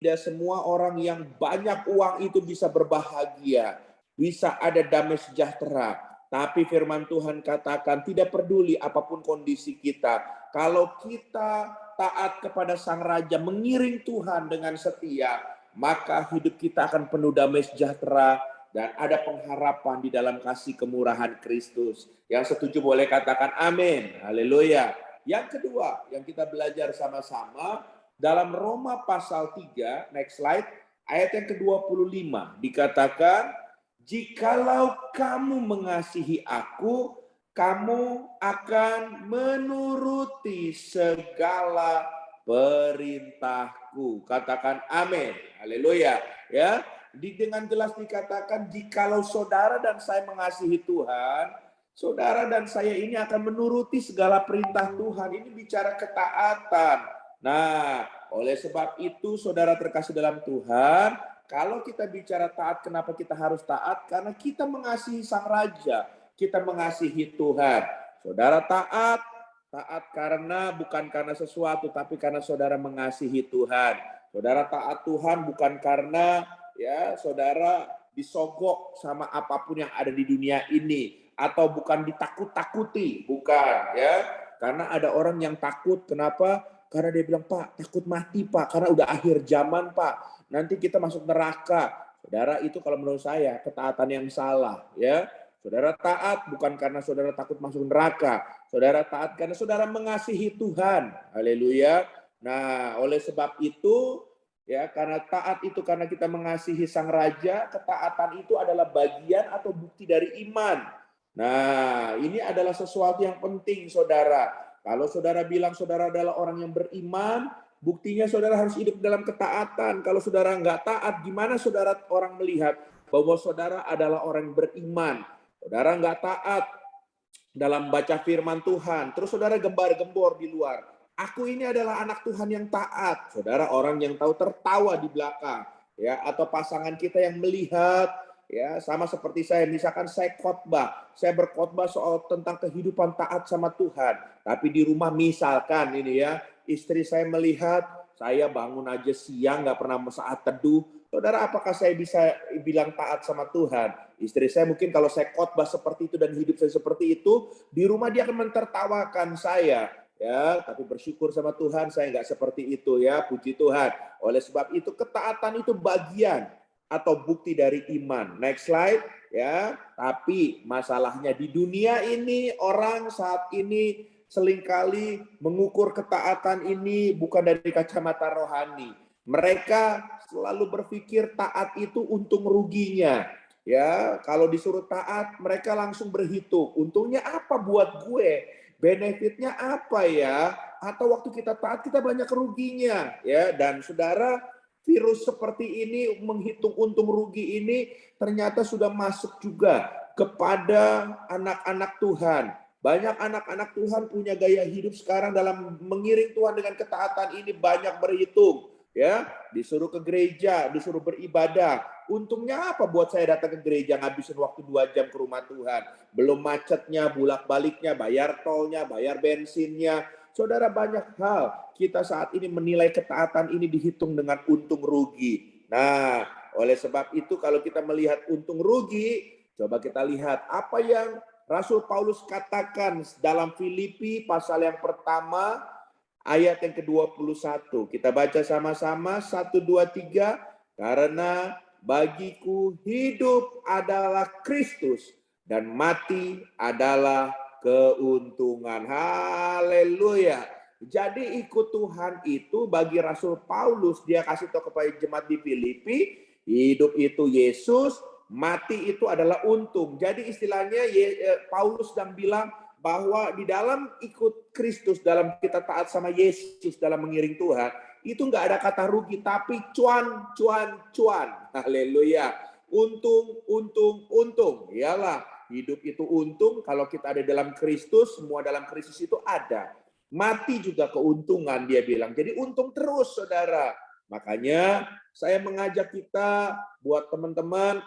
tidak semua orang yang banyak uang itu bisa berbahagia, bisa ada damai sejahtera. Tapi firman Tuhan katakan tidak peduli apapun kondisi kita. Kalau kita taat kepada Sang Raja, mengiring Tuhan dengan setia, maka hidup kita akan penuh damai sejahtera dan ada pengharapan di dalam kasih kemurahan Kristus. Yang setuju boleh katakan amin. Haleluya. Yang kedua yang kita belajar sama-sama dalam Roma pasal 3, next slide, ayat yang ke-25 dikatakan, jikalau kamu mengasihi aku, kamu akan menuruti segala perintahku. Katakan amin. Haleluya. Ya, dengan jelas dikatakan jikalau saudara dan saya mengasihi Tuhan, saudara dan saya ini akan menuruti segala perintah Tuhan. Ini bicara ketaatan. Nah, oleh sebab itu saudara terkasih dalam Tuhan, kalau kita bicara taat, kenapa kita harus taat? Karena kita mengasihi Sang Raja, kita mengasihi Tuhan. Saudara taat karena bukan karena sesuatu, tapi karena saudara mengasihi Tuhan. Saudara taat Tuhan bukan karena ya saudara disogok sama apapun yang ada di dunia ini, atau bukan ditakut-takuti, bukan ya. Karena ada orang yang takut, kenapa? Karena dia bilang, Pak, takut mati, Pak. Karena udah akhir zaman, Pak. Nanti kita masuk neraka. Saudara, itu kalau menurut saya, ketaatan yang salah. Ya, saudara taat bukan karena saudara takut masuk neraka. Saudara taat karena saudara mengasihi Tuhan. Haleluya. Nah, oleh sebab itu, ya, karena taat itu karena kita mengasihi Sang Raja, ketaatan itu adalah bagian atau bukti dari iman. Nah, ini adalah sesuatu yang penting, saudara. Kalau saudara bilang saudara adalah orang yang beriman, buktinya saudara harus hidup dalam ketaatan. Kalau saudara nggak taat, gimana saudara orang melihat bahwa saudara adalah orang yang beriman? Saudara nggak taat dalam baca firman Tuhan, terus saudara gembar-gembor di luar. Aku ini adalah anak Tuhan yang taat. Saudara orang yang tahu tertawa di belakang, ya, atau pasangan kita yang melihat. Ya, sama seperti saya, misalkan saya khotbah, saya berkhotbah soal tentang kehidupan taat sama Tuhan, tapi di rumah misalkan ini ya, istri saya melihat saya bangun aja siang nggak pernah saat teduh, saudara apakah saya bisa bilang taat sama Tuhan? Istri saya mungkin kalau saya khotbah seperti itu dan hidup saya seperti itu, di rumah dia akan mentertawakan saya. Ya, tapi bersyukur sama Tuhan saya nggak seperti itu ya, puji Tuhan. Oleh sebab itu ketaatan itu bagian atau bukti dari iman. Next slide ya. Tapi masalahnya di dunia ini orang saat ini seringkali mengukur ketaatan ini bukan dari kacamata rohani. Mereka selalu berpikir taat itu untung ruginya. Ya, kalau disuruh taat mereka langsung berhitung, untungnya apa buat gue? Benefitnya apa ya? Atau waktu kita taat kita banyak ruginya, ya. Dan saudara, virus seperti ini, menghitung untung rugi ini ternyata sudah masuk juga kepada anak-anak Tuhan. Banyak anak-anak Tuhan punya gaya hidup sekarang dalam mengiring Tuhan dengan ketaatan ini banyak berhitung. Ya, disuruh ke gereja, disuruh beribadah. Untungnya apa buat saya datang ke gereja ngabisin waktu 2 jam ke rumah Tuhan. Belum macetnya, bolak-baliknya, bayar tolnya, bayar bensinnya. Saudara, banyak hal kita saat ini menilai ketaatan ini dihitung dengan untung rugi. Nah, oleh sebab itu kalau kita melihat untung rugi, coba kita lihat apa yang Rasul Paulus katakan dalam Filipi pasal yang pertama ayat yang ke-21. Kita baca sama-sama 1 2 3. Karena bagiku hidup adalah Kristus dan mati adalah keuntungan. Haleluya. Jadi ikut Tuhan itu bagi Rasul Paulus, dia kasih tahu kepada jemaat di Filipi, hidup itu Yesus, mati itu adalah untung. Jadi istilahnya Paulus sedang bilang bahwa di dalam ikut Kristus, dalam kita taat sama Yesus, dalam mengiring Tuhan, itu nggak ada kata rugi, tapi cuan, cuan, cuan. Haleluya. Untung, untung, untung. Iyalah, hidup itu untung. Kalau kita ada dalam Kristus, semua dalam Kristus itu ada. Mati juga keuntungan, dia bilang. Jadi untung terus, saudara. Makanya saya mengajak kita, buat teman-teman,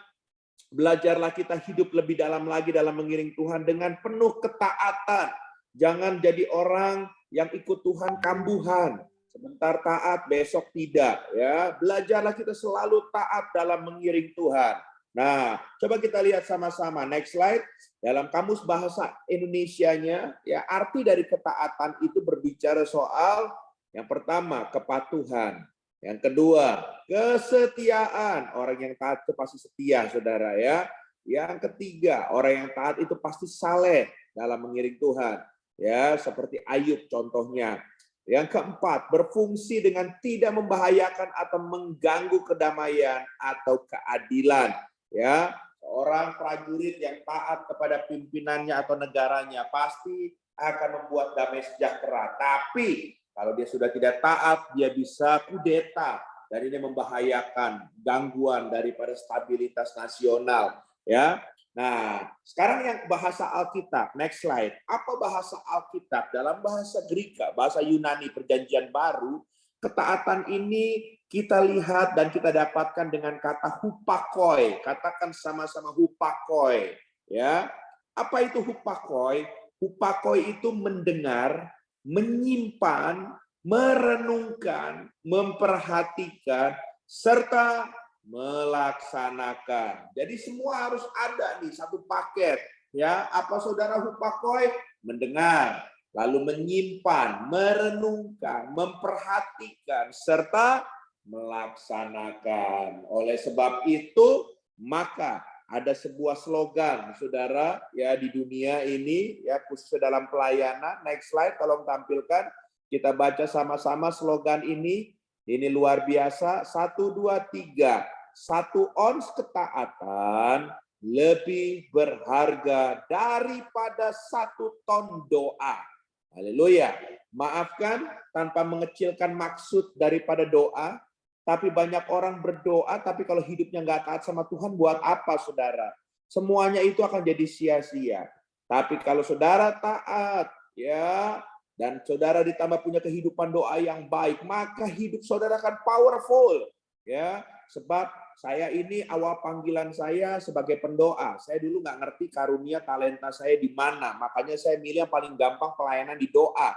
belajarlah kita hidup lebih dalam lagi dalam mengiring Tuhan dengan penuh ketaatan. Jangan jadi orang yang ikut Tuhan kambuhan. sebentar taat, besok tidak. Ya, belajarlah kita selalu taat dalam mengiring Tuhan. Nah, coba kita lihat sama-sama. Next slide. Dalam kamus bahasa Indonesianya, ya arti dari ketaatan itu berbicara soal yang pertama kepatuhan, yang kedua kesetiaan. Orang yang taat itu pasti setia, saudara ya. Yang ketiga, orang yang taat itu pasti saleh dalam mengiring Tuhan. Ya, seperti Ayub contohnya. Yang keempat, berfungsi dengan tidak membahayakan atau mengganggu kedamaian atau keadilan. Ya, seorang prajurit yang taat kepada pimpinannya atau negaranya pasti akan membuat damai sejahtera. Tapi kalau dia sudah tidak taat, dia bisa kudeta dan ini membahayakan gangguan daripada stabilitas nasional. Ya, nah sekarang yang bahasa Alkitab, next slide. Apa bahasa Alkitab dalam bahasa Greka, bahasa Yunani Perjanjian Baru? Ketaatan ini kita lihat dan kita dapatkan dengan kata hupakoi. Katakan sama-sama hupakoi. Ya, apa itu hupakoi? Hupakoi itu mendengar, menyimpan, merenungkan, memperhatikan, serta melaksanakan. Jadi semua harus ada nih satu paket. Ya, apa saudara hupakoi? Mendengar, lalu menyimpan, merenungkan, memperhatikan, serta melaksanakan. Oleh sebab itu, maka ada sebuah slogan, saudara, ya di dunia ini, ya khususnya dalam pelayanan. Next slide, tolong tampilkan. Kita baca sama-sama slogan ini. Ini luar biasa. 1, 2, 3. 1 ons ketaatan lebih berharga daripada 1 ton doa. Haleluya. Maafkan tanpa mengecilkan maksud daripada doa, tapi banyak orang berdoa, tapi kalau hidupnya nggak taat sama Tuhan, buat apa saudara? Semuanya itu akan jadi sia-sia. Tapi kalau saudara taat, ya, dan saudara ditambah punya kehidupan doa yang baik, maka hidup saudara akan powerful. Ya, sebab saya ini awal panggilan saya sebagai pendoa. Saya dulu nggak ngerti karunia talenta saya di mana. Makanya saya milih yang paling gampang pelayanan di doa.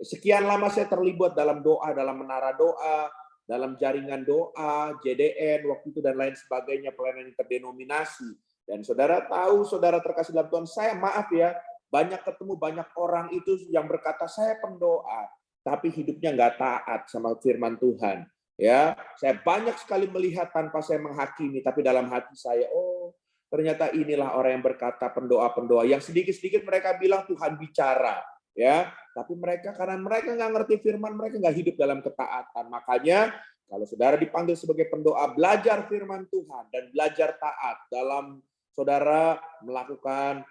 Sekian lama saya terlibat dalam doa, dalam menara doa, dalam jaringan doa, JDN, waktu itu dan lain sebagainya, pelayanan interdenominasi. Dan saudara tahu, saudara terkasih dalam Tuhan, saya maaf ya, banyak ketemu banyak orang itu yang berkata, saya pendoa, tapi hidupnya nggak taat sama firman Tuhan. Ya, saya banyak sekali melihat tanpa saya menghakimi, tapi dalam hati saya, oh ternyata inilah orang yang berkata pendoa-pendoa. Yang sedikit-sedikit mereka bilang Tuhan bicara, ya. Tapi mereka karena mereka nggak ngerti firman, mereka nggak hidup dalam ketaatan. Makanya kalau saudara dipanggil sebagai pendoa, belajar firman Tuhan dan belajar taat dalam saudara melakukan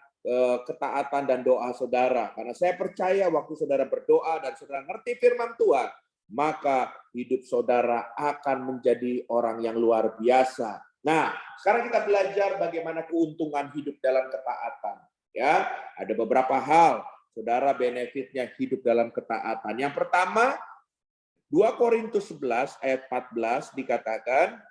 ketaatan dan doa saudara. Karena saya percaya waktu saudara berdoa dan saudara ngerti firman Tuhan, maka hidup saudara akan menjadi orang yang luar biasa. Nah, sekarang kita belajar bagaimana keuntungan hidup dalam ketaatan. Ya, ada beberapa hal, saudara, benefitnya hidup dalam ketaatan. Yang pertama, 2 Korintus 11 ayat 14 dikatakan,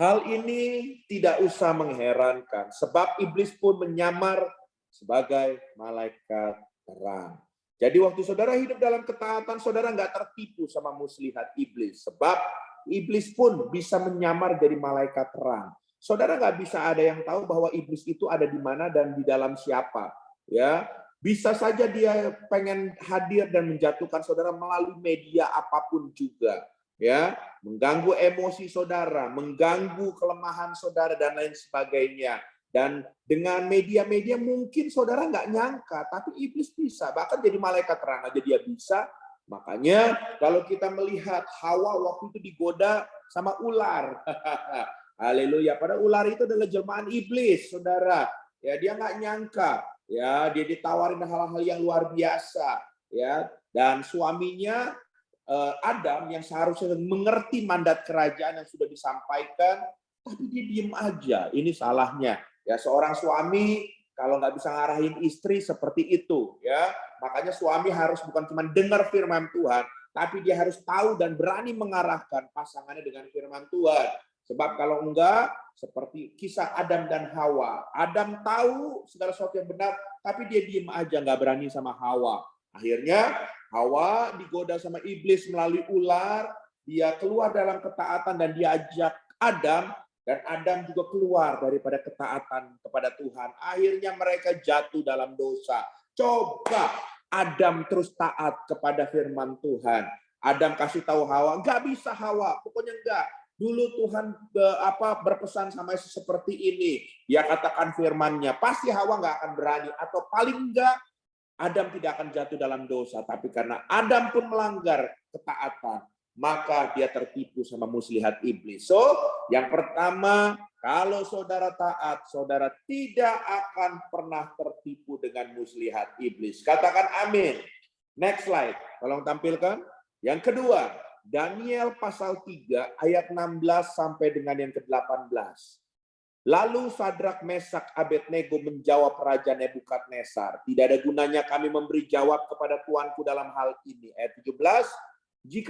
hal ini tidak usah mengherankan, sebab iblis pun menyamar sebagai malaikat terang. Jadi waktu saudara hidup dalam ketaatan, saudara nggak tertipu sama muslihat iblis. Sebab iblis pun bisa menyamar jadi malaikat terang. Saudara nggak bisa ada yang tahu bahwa iblis itu ada di mana dan di dalam siapa. Ya, bisa saja dia pengen hadir dan menjatuhkan saudara melalui media apapun juga. Ya, mengganggu emosi saudara, mengganggu kelemahan saudara dan lain sebagainya. Dan dengan media-media mungkin saudara nggak nyangka, tapi iblis bisa. Bahkan jadi malaikat terang aja dia bisa. Makanya kalau kita melihat Hawa waktu itu digoda sama ular. Haleluya. Padahal ular itu adalah jelmaan iblis, saudara. Ya, dia nggak nyangka. Ya, dia ditawarin hal-hal yang luar biasa. Ya, dan suaminya Adam yang seharusnya mengerti mandat kerajaan yang sudah disampaikan, tapi dia diem aja. Ini salahnya. Ya, seorang suami kalau nggak bisa ngarahin istri seperti itu, ya makanya suami harus bukan cuma dengar firman Tuhan, tapi dia harus tahu dan berani mengarahkan pasangannya dengan firman Tuhan. Sebab kalau enggak, seperti kisah Adam dan Hawa. Adam tahu segala sesuatu yang benar, tapi dia diem aja, nggak berani sama Hawa. Akhirnya Hawa digoda sama iblis melalui ular, dia keluar dalam ketaatan dan diajak Adam, dan Adam juga keluar daripada ketaatan kepada Tuhan. Akhirnya mereka jatuh dalam dosa. Coba Adam terus taat kepada firman Tuhan. Adam kasih tahu Hawa, nggak bisa Hawa, pokoknya enggak. Dulu Tuhan berpesan sama Yesus seperti ini. Dia katakan firman-Nya, pasti Hawa nggak akan berani. Atau paling enggak, Adam tidak akan jatuh dalam dosa. Tapi karena Adam pun melanggar ketaatan, maka dia tertipu sama muslihat iblis. So, yang pertama, kalau saudara taat, saudara tidak akan pernah tertipu dengan muslihat iblis. Katakan amin. Next slide, tolong tampilkan. Yang kedua, Daniel pasal 3 ayat 16 sampai dengan yang ke-18. Lalu Sadrak, Mesak, Abednego menjawab Raja Nebukadnezar, tidak ada gunanya kami memberi jawab kepada tuanku dalam hal ini. Ayat 17, jika